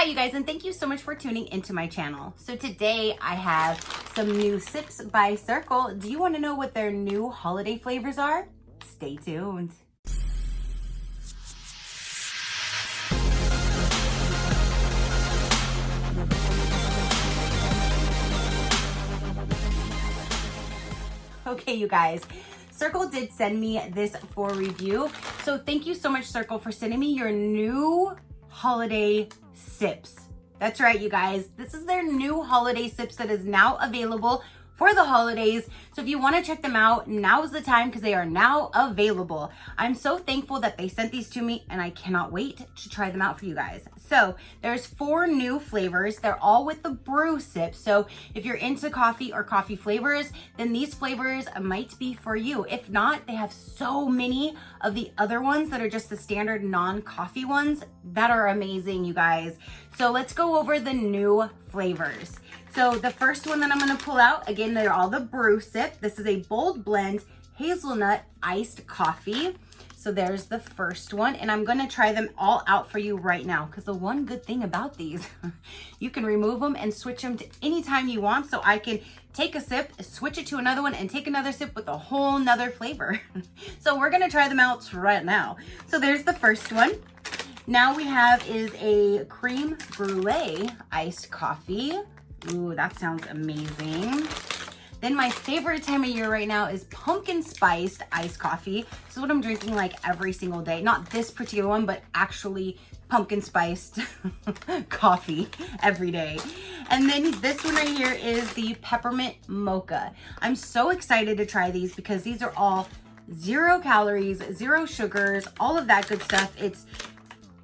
Hi you guys, and thank you so much for tuning into my channel. So today I have some new sips by Cirkul. Do you want to know what their new holiday flavors are? Stay tuned. Okay, you guys, Cirkul did send me this for review. So thank you so much, Cirkul, for sending me your new holiday sips. That's right, you guys. This is their new holiday sips that is now available for the holidays. So if you want to check them out, now is the time because they are now available. I'm so thankful that they sent these to me and I cannot wait to try them out for you guys. So there's 4 new flavors. They're all with the brew sip. So if you're into coffee or coffee flavors, then these flavors might be for you. If not, they have so many of the other ones that are just the standard non-coffee ones that are amazing, you guys. So let's go over the new flavors. So the first one that I'm gonna pull out, again, they're all the brew sip. This is a bold blend hazelnut iced coffee. So there's the first one, and I'm gonna try them all out for you right now, because the one good thing about these, you can remove them and switch them to any time you want. So I can take a sip, switch it to another one, and take another sip with a whole nother flavor. So we're gonna try them out right now. So there's the first one. Now we have is a creme brulee iced coffee. Ooh, that sounds amazing. Then my favorite time of year right now is pumpkin spiced iced coffee. This is what I'm drinking like every single day. Not this particular one, but actually pumpkin spiced coffee every day. And then this one right here is the Peppermint Mocha. I'm so excited to try these because these are all 0 calories, 0 sugars, all of that good stuff. It's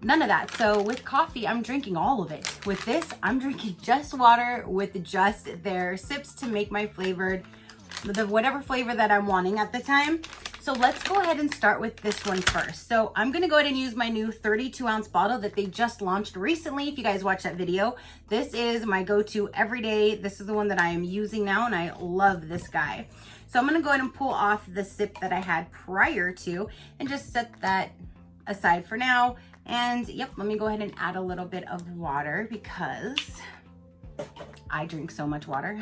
none of that. So with coffee, I'm drinking all of it. With this, I'm drinking just water with just their sips to make my flavored, whatever flavor that I'm wanting at the time. So let's go ahead and start with this one first. So I'm gonna go ahead and use my new 32-ounce bottle that they just launched recently. If you guys watched that video, this is my go-to every day. This is the one that I am using now, and I love this guy. So I'm gonna go ahead and pull off the sip that I had prior to and just set that aside for now. And yep, let me go ahead and add a little bit of water because I drink so much water.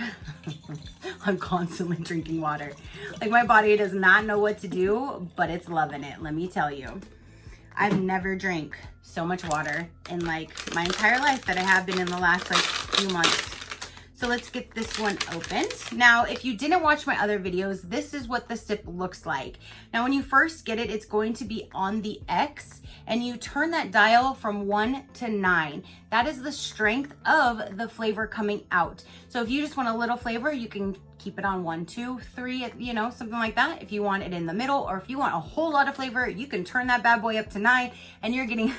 I'm constantly drinking water. Like my body does not know what to do, but it's loving it. Let me tell you, I've never drank so much water in like my entire life that I have been in the last like few months. So let's get this one opened. Now, if you didn't watch my other videos, this is what the sip looks like. Now, when you first get it, it's going to be on the X, and you turn that dial from 1 to 9. That is the strength of the flavor coming out. So if you just want a little flavor, you can keep it on 1, 2, 3, you know, something like that. If you want it in the middle, or if you want a whole lot of flavor, you can turn that bad boy up to 9, and you're getting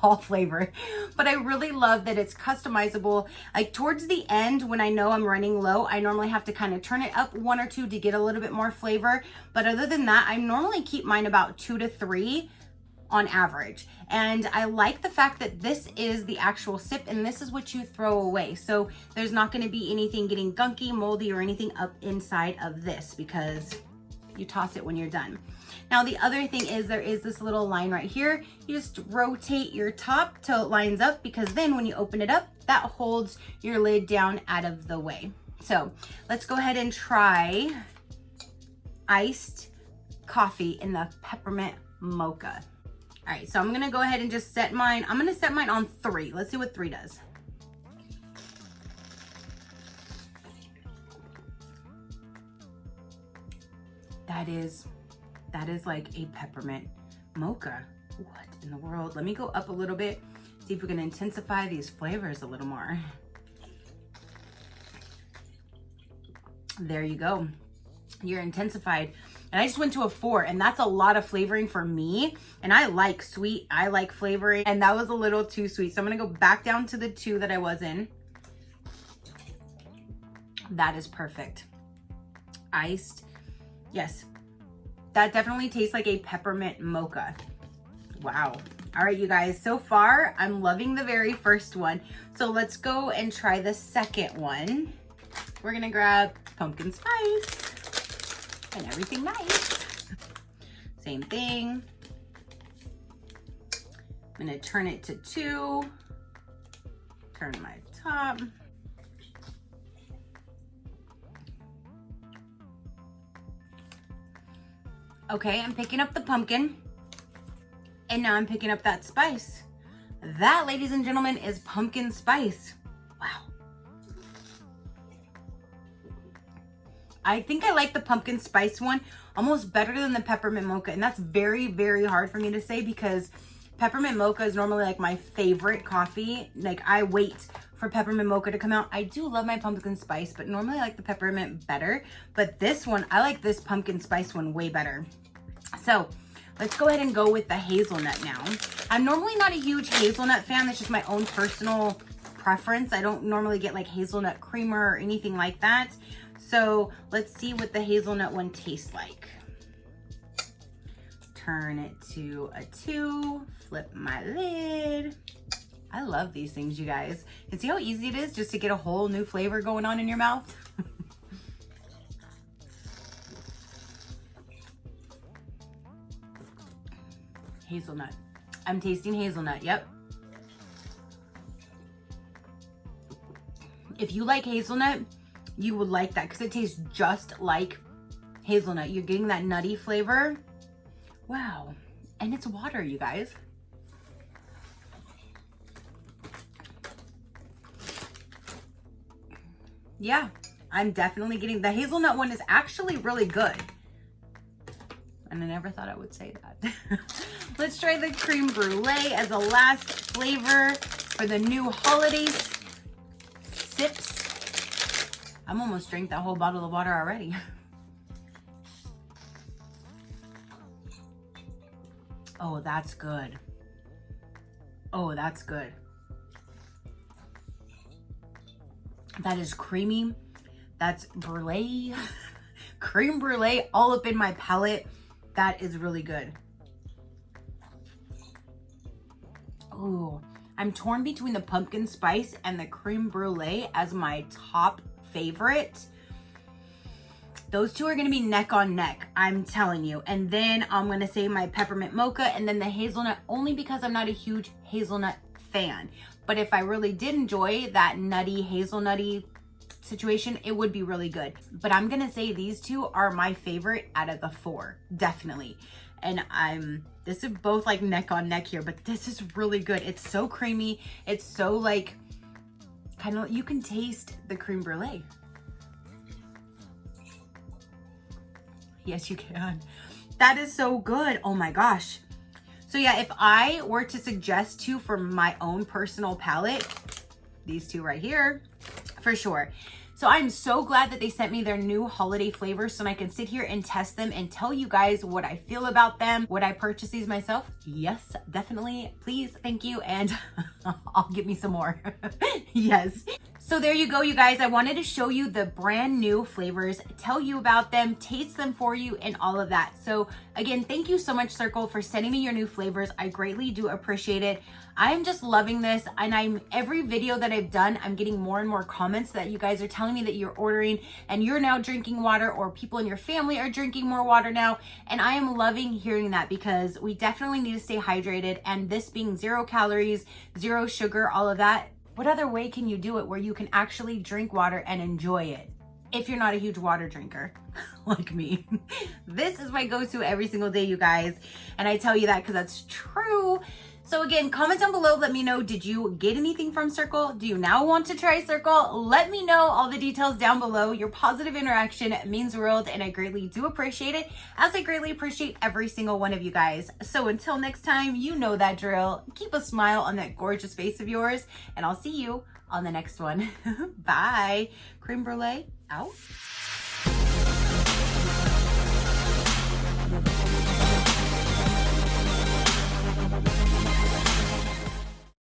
all flavor. But I really love that it's customizable. Like towards the end, when I know I'm running low, I normally have to kind of turn it up 1 or 2 to get a little bit more flavor. But other than that, I normally keep mine about 2 to 3 on average. And I like the fact that this is the actual sip and this is what you throw away. So there's not going to be anything getting gunky, moldy, or anything up inside of this because you toss it when you're done. Now, the other thing is there is this little line right here. You just rotate your top till it lines up because then when you open it up, that holds your lid down out of the way. So let's go ahead and try iced coffee in the Peppermint Mocha. All right, so I'm gonna go ahead and just set mine. I'm gonna set mine on 3. Let's see what 3 does. That is like a peppermint mocha. What in the world? Let me go up a little bit, see if we can intensify these flavors a little more. There you go. You're intensified. And I just went to a 4, and that's a lot of flavoring for me. And I like sweet, I like flavoring, and that was a little too sweet. So I'm gonna go back down to the 2 that I was in. That is perfect. Iced, yes. That definitely tastes like a peppermint mocha. Wow. All right, you guys, so far I'm loving the very first one. So let's go and try the second one. We're gonna grab pumpkin spice and everything nice. Same thing. I'm gonna turn it to 2. Turn my top. Okay, I'm picking up the pumpkin. And now I'm picking up that spice. That, ladies and gentlemen, is pumpkin spice. Wow. I think I like the pumpkin spice one almost better than the peppermint mocha. And that's very, very hard for me to say because peppermint mocha is normally like my favorite coffee. Like I wait for peppermint mocha to come out. I do love my pumpkin spice, but normally I like the peppermint better. But this one, I like this pumpkin spice one way better. So let's go ahead and go with the hazelnut now. I'm normally not a huge hazelnut fan. That's just my own personal preference. I don't normally get like hazelnut creamer or anything like that. So let's see what the hazelnut one tastes like. Turn it to a 2, flip my lid. I love these things, you guys. And see how easy it is just to get a whole new flavor going on in your mouth? Hazelnut. I'm tasting hazelnut, yep. If you like hazelnut, you would like that because it tastes just like hazelnut. You're getting that nutty flavor. Wow. And it's water, you guys. Yeah, I'm definitely getting, the hazelnut one is actually really good. And I never thought I would say that. Let's try the creme brulee as a last flavor for the new holiday sips. I'm almost drank that whole bottle of water already. Oh, that's good. Oh, that's good. That is creamy. That's brulee. Creme brulee all up in my palate. That is really good. Ooh, I'm torn between the pumpkin spice and the creme brulee as my top favorite. Those two are gonna be neck on neck, I'm telling you. And then I'm gonna say my peppermint mocha and then the hazelnut, only because I'm not a huge hazelnut fan. But if I really did enjoy that nutty, hazelnutty situation, it would be really good. But I'm gonna say these two are my favorite out of the 4, definitely. And this is both like neck on neck here, but this is really good. It's so creamy. It's so like, kind of, you can taste the creme brulee. Yes, you can. That is so good. Oh my gosh. So yeah, if I were to suggest 2 for my own personal palate, these 2 right here, for sure. So I'm so glad that they sent me their new holiday flavors so I can sit here and test them and tell you guys what I feel about them. Would I purchase these myself? Yes, definitely. Please, thank you. And I'll get me some more. Yes. So there you go, you guys. I wanted to show you the brand new flavors, tell you about them, taste them for you, and all of that. So again, thank you so much, Cirkul, for sending me your new flavors. I greatly do appreciate it. I'm just loving this, and every video that I've done, I'm getting more and more comments that you guys are telling me that you're ordering and you're now drinking water, or people in your family are drinking more water now. And I am loving hearing that because we definitely need to stay hydrated. And this being 0 calories, 0 sugar, all of that, what other way can you do it where you can actually drink water and enjoy it? If you're not a huge water drinker like me. This is my go-to every single day, you guys. And I tell you that because that's true. So again, comment down below. Let me know, did you get anything from Cirkul? Do you now want to try Cirkul? Let me know all the details down below. Your positive interaction means the world, and I greatly do appreciate it, as I greatly appreciate every single one of you guys. So until next time, you know that drill. Keep a smile on that gorgeous face of yours, and I'll see you on the next one. Bye. Creme brulee out.